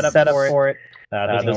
set up for it. There's no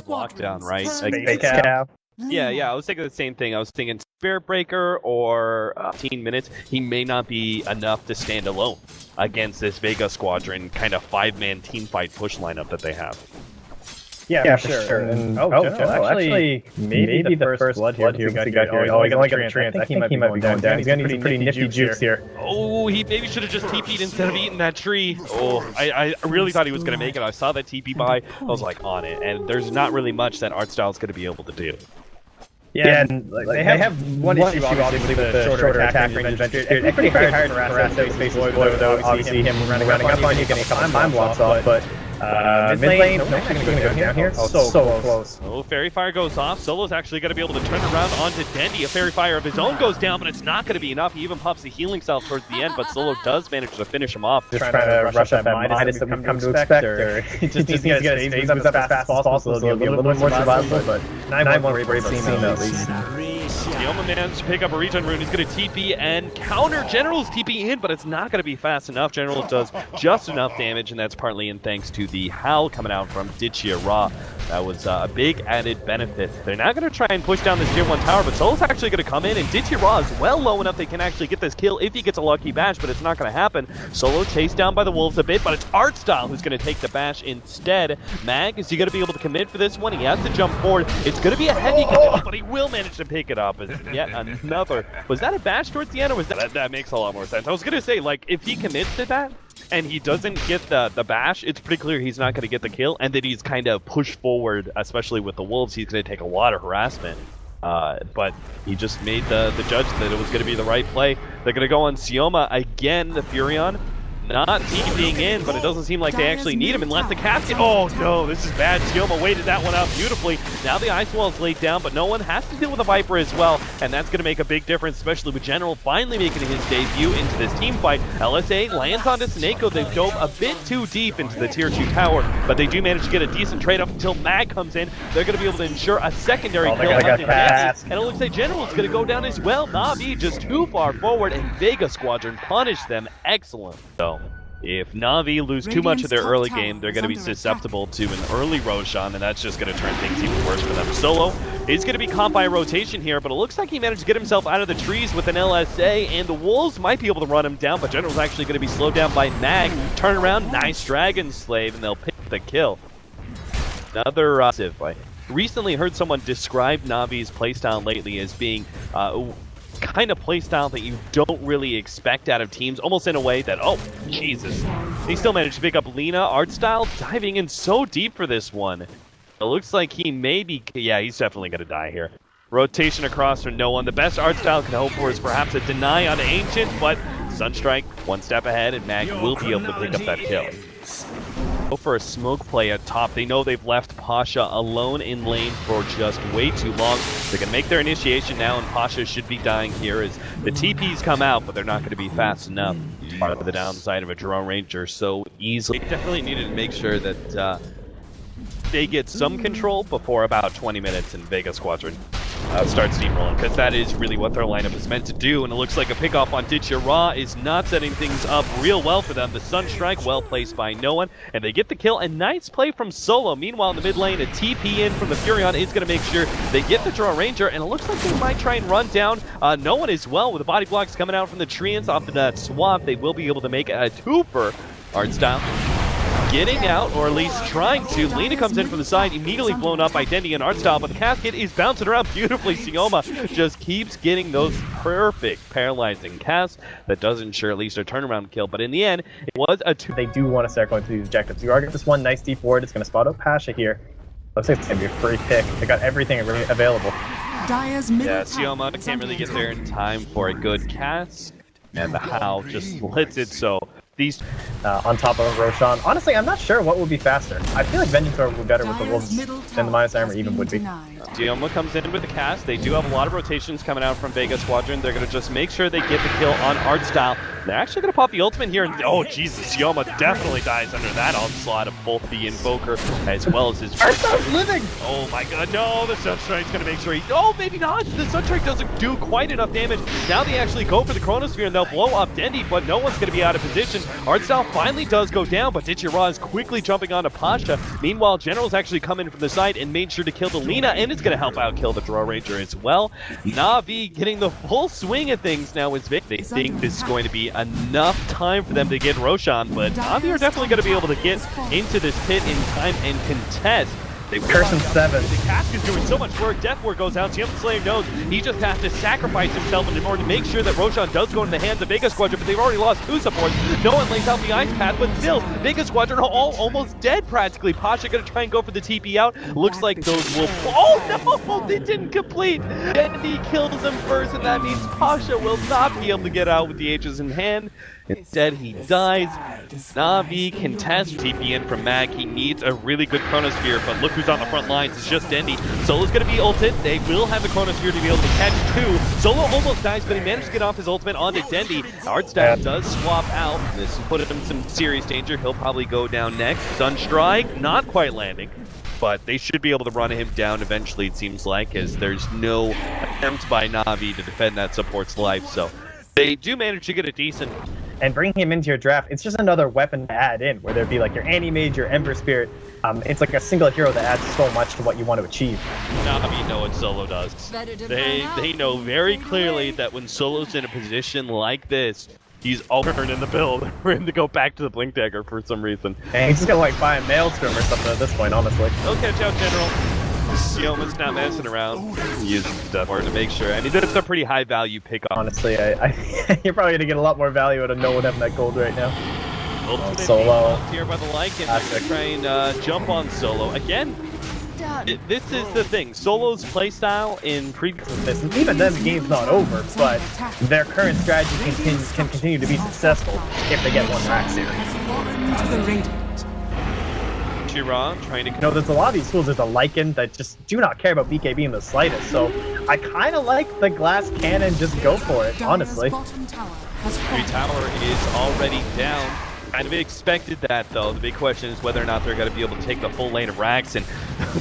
lockdown, right? Space cow. Yeah, I was thinking the same thing. I was thinking Spirit Breaker or 15 minutes. He may not be enough to stand alone against this Vega Squadron kind of 5-man team fight push lineup that they have. Yeah, for sure. And, actually, maybe the first blood here we got here. Oh, he's only got a trance. I think he might be going down. He's going to need some pretty nifty jukes here. Oh, he maybe should have just TP'd instead of eating that tree. Oh, I really thought he was going to make it. I saw that TP by. I was like on it. And there's not really much that Artstyle is going to be able to do. Yeah, and they have one issue obviously with the shorter attack range. It's pretty hard to harass out Space Void without obviously him running up on you, getting a couple time blocks off, but mid lane, nope, actually going to go down here. Oh, so close. Oh, Fairy Fire goes off. Solo's actually going to be able to turn around onto Dendi. A Fairy Fire of his own goes down, but it's not going to be enough. He even pops the healing cell towards the end, but Solo does manage to finish him off. Just trying to rush up that Midas that we've come to expect, or just needs to get his phase moves up as fast as possible, so it'll be a little bit more survivable, but 9-1 Brave Team at least. Sioma manages to pick up a regen rune. He's going to TP and counter General's TP in, but it's not going to be fast enough. General does just enough damage, and that's partly in thanks to the howl coming out from ditya-ra. That was a big added benefit. They're now going to try and push down this tier 1 tower, but Solo's actually going to come in, and ditya-ra is well low enough they can actually get this kill if he gets a lucky bash, but it's not going to happen. Solo chased down by the wolves a bit, but it's Artstyle who's going to take the bash instead. Mag, is he going to be able to commit for this one? He has to jump forward. It's going to be a heavy condition, but he will manage to pick it up. Yet another. Was that a bash towards the end, or was that makes a lot more sense? I was going to say, like, if he commits to that, and he doesn't get the bash, it's pretty clear he's not going to get the kill, and that he's kind of pushed forward, especially with the wolves. He's going to take a lot of harassment. But he just made the judge that it was going to be the right play. They're going to go on Sioma again, the Furion. Not TPing in, but it doesn't seem like they actually need him unless the casket. Oh no, this is bad. Sioma waited that one out beautifully. Now the ice wall is laid down, but no one has to deal with a Viper as well, and that's going to make a big difference, especially with General finally making his debut into this team fight. LSA lands onto SoNNeikO. They dove a bit too deep into the tier 2 tower, but they do manage to get a decent trade up until Mag comes in. They're going to be able to ensure a secondary kill. And it looks like General is going to go down as well. Na'Vi just too far forward, and Vega Squadron punished them. Excellent. So if Na'Vi lose too much of their early game, they're going to be susceptible to an early Roshan, and that's just going to turn things even worse for them. Solo is going to be caught by a rotation here, but it looks like he managed to get himself out of the trees with an LSA, and the Wolves might be able to run him down, but General's actually going to be slowed down by Mag. Turn around, nice Dragon Slave, and they'll pick the kill. Another I recently heard someone describe Na'Vi's playstyle lately as being kind of playstyle that you don't really expect out of teams, almost in a way that, oh, Jesus. He still managed to pick up Lina. Artstyle diving in so deep for this one. It looks like he may be, yeah, he's definitely going to die here. Rotation across for no one. The best Artstyle can hope for is perhaps a deny on Ancient, but Sunstrike one step ahead, and Mag will be able to pick up that kill. Go for a smoke play at top. They know they've left Pasha alone in lane for just way too long. They're going to make their initiation now, and Pasha should be dying here as the TPs come out, but they're not going to be fast enough. Part of the downside of a drone ranger so easily. They definitely needed to make sure that they get some control before about 20 minutes in Vega Squadron start steamrolling, because that is really what their lineup is meant to do, and it looks like a pickoff on ditya-ra is not setting things up real well for them. The Sunstrike well placed by no one, and they get the kill, and nice play from Solo. Meanwhile, in the mid lane, a TP in from the Furion is going to make sure they get the Draw Ranger, and it looks like they might try and run down no one as well. With the body blocks coming out from the treants off of that swap, they will be able to make a twofer. Artstyle getting out, or at least trying to. Lina comes in from the side, immediately blown up by Dendi and Artstyle, but the casket is bouncing around beautifully. Sioma just keeps getting those perfect paralyzing casts that does ensure at least a turnaround kill, but in the end, it was a two. They do want to start going to these objectives. You are getting this one nice deep ward. It's going to spot out Pasha here. Looks like it's going to be a free pick. They got everything available. Yeah, Sioma can't really get there in time for a good cast, and the Howl just lets it so. These on top of Roshan. Honestly, I'm not sure what would be faster. I feel like Vengeance would be better with the Wolves than the minus armor even would be. Sioma comes in with the cast. They do have a lot of rotations coming out from Vega Squadron. They're going to just make sure they get the kill on Artstyle. They're actually going to pop the ultimate here. And, oh, Jesus, Sioma definitely dies under that onslaught of both the Invoker as well as his... Artstyle's living! Oh my god, no, the Sunstrike's going to make sure he... Oh, maybe not! The Sunstrike doesn't do quite enough damage. Now they actually go for the Chronosphere and they'll blow up Dendi, but no one's going to be out of position. Artstyle finally does go down, but ditya-ra is quickly jumping onto Pasha. Meanwhile, General's actually come in from the side and made sure to kill the Lina, and it's going to help out kill the Draw Ranger as well. Na'Vi getting the full swing of things now with Vic. They think this is going to be enough time for them to get Roshan, but Na'Vi are definitely going to be able to get into this pit in time and contest. They Person 7. The Cask is doing so much work. Death Ward goes out. Jim Slayer knows he just has to sacrifice himself in order to make sure that Roshan does go into the hands of Vega Squadron, but they've already lost 2 supports. No one lays out the ice path, but still, Vega Squadron all almost dead practically. Pasha gonna try and go for the TP out. Looks like those will... Oh no! They didn't complete! Dendi kills him first, and that means Pasha will not be able to get out with the Aegis in hand. Instead, he dies. Na'Vi can test TP in from Mag. He needs a really good Chronosphere, but look who's on the front lines. It's just Dendi. Solo's going to be ulted. They will have the Chronosphere to be able to catch 2. Solo almost dies, but he managed to get off his ultimate onto Dendi. Artstyle does swap out. This put him in some serious danger. He'll probably go down next. Sunstrike, not quite landing, but they should be able to run him down eventually, it seems like, as there's no attempt by Na'Vi to defend that support's life. So they do manage to get a decent... And bringing him into your draft, it's just another weapon to add in, where there'd be like your Anti-Mage, your Ember Spirit. It's like a single hero that adds so much to what you want to achieve. Na'Vi know what Solo does. They know very clearly that when Solo's in a position like this, he's alternate in the build for him to go back to the Blink Dagger for some reason. And he's just gonna like buy a Maelstrom or something at this point, honestly. They'll catch out General. Yoma's not messing around. Use stuff to make sure. I mean, that's a pretty high value pickup. Honestly, you're probably gonna get a lot more value out of no one having that gold right now. Solo here by the Lycan. They're trying to jump on Solo again. This is the thing. Solo's playstyle in previous this, and even then the game's not over, but their current strategy can continue to be successful if they get one Rax here. Trying to... You know, there's a lot of these tools. There's a Lycan that just do not care about BKB in the slightest, so I kind of like the glass cannon. Just go for it, honestly. 3 tower is already down. Kind of expected that, though. The big question is whether or not they're going to be able to take the full lane of Rax, and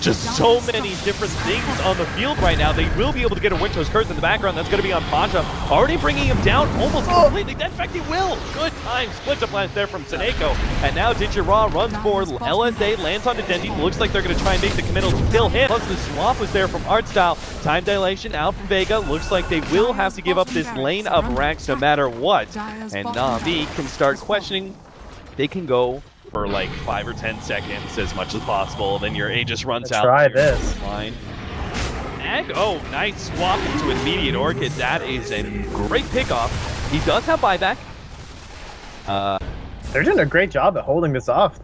just so many different things on the field right now. They will be able to get a Winter's Curse in the background. That's going to be on Pasha. Already bringing him down almost completely. In fact, he will. Good time. Split up lance there from SoNNeikO. And now ditya-ra runs for LSA, lands onto Dendi. Looks like they're going to try and make the committal to kill him. Plus, the swap was there from Artstyle. Time dilation out from Vega. Looks like they will have to give up this lane of Rax no matter what. And Na'Vi can start questioning. They can go for like 5 or 10 seconds as much as possible, then your Aegis runs out. Try this. Line. And, oh, nice swap into Immediate Orchid. That is a great pickoff. He does have buyback. They're doing a great job at holding this off.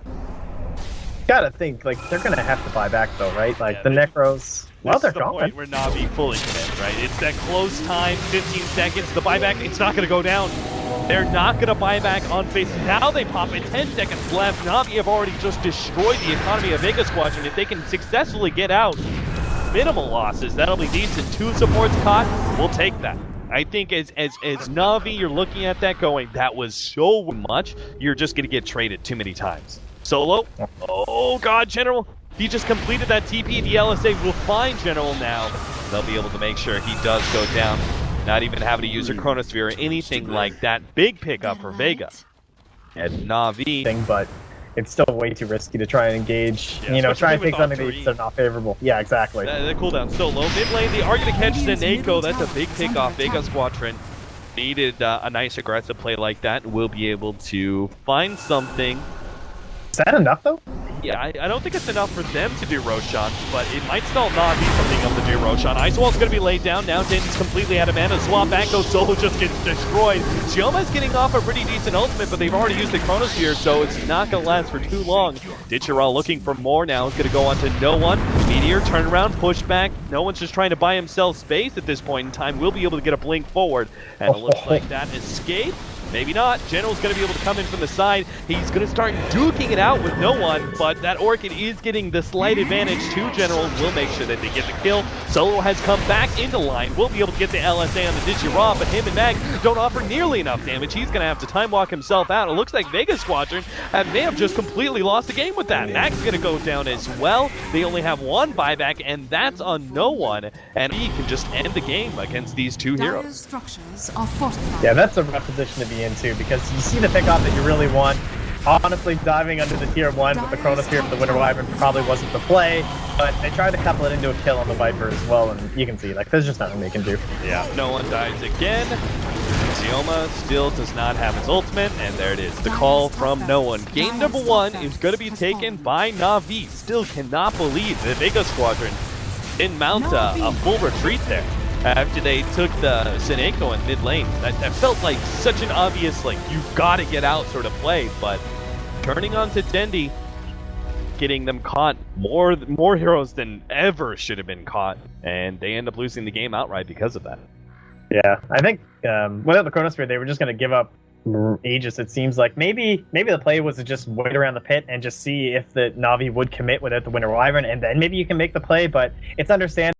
Gotta think, like, they're gonna have to buy back though, right? Like, yeah, the Necros... Well, they're gone. Point where Na'Vi fully commit, right? It's that close time, 15 seconds. The buyback, it's not gonna go down. They're not going to buy back on face. Now they pop it. 10 seconds left. Na'Vi have already just destroyed the economy of Vega Squadron. If they can successfully get out, minimal losses, that'll be decent. 2 supports caught. We'll take that. I think as Na'Vi, you're looking at that going, that was so much. You're just going to get traded too many times. Solo. Oh, God, General. He just completed that TP. The LSA will find General now. They'll be able to make sure he does go down. Not even having to use a Chronosphere or anything like that. Big pickup for Vega. And Na'Vi. But it's still way too risky to try and engage. Yeah, you know, try and take something that's not favorable. Yeah, exactly. The cooldown's so low. Mid lane, they are going to catch SoNNeikO. That's a big pickoff. Vega Squadron needed a nice aggressive play like that. We'll be able to find something. Is that enough, though? Yeah, I don't think it's enough for them to do Roshan, but it might still not be something else to do Roshan. Ice Wall's going to be laid down. Now Dendi's completely out of mana. Swap back goes Solo, just gets destroyed. Xioma's getting off a pretty decent ultimate, but they've already used the Chronosphere, so it's not going to last for too long. ditya-ra looking for more now. It's going to go on to no one. Meteor, turnaround, pushback. No one's just trying to buy himself space at this point in time. We'll be able to get a blink forward, and it looks like that escape. Maybe not. General's going to be able to come in from the side. He's going to start duking it out with no one, but that Orchid is getting the slight advantage to General. We'll make sure that they get the kill. Solo has come back into line. We'll be able to get the LSA on the ditya-ra, but him and Mag don't offer nearly enough damage. He's going to have to time walk himself out. It looks like Vega Squadron may have just completely lost the game with that. Mag's going to go down as well. They only have 1 buyback, and that's on no one. And he can just end the game against these 2 heroes. Yeah, that's a rough position to be be in too, because you see the pick off that you really want. Honestly, diving under the tier 1 with the Chronosphere for the Winter Wyvern probably wasn't the play, but they tried to couple it into a kill on the Viper as well, and you can see, like, there's just nothing they can do. Yeah, no one dies again. Zioma still does not have his ultimate, and there it is. The call from no one. Game number 1 is going to be taken by Na'Vi. Still cannot believe the Vega Squadron didn't mount a full retreat there after they took the SoNNeikO in mid lane. That felt like such an obvious, like, you've got to get out sort of play, but turning on to Dendi, getting them caught, more heroes than ever should have been caught, and they end up losing the game outright because of that. Yeah, I think without the Chronosphere, they were just going to give up Aegis. It seems like maybe the play was to just wait around the pit and just see if the Na'Vi would commit without the Winter Wyvern, and then maybe you can make the play, but it's understandable.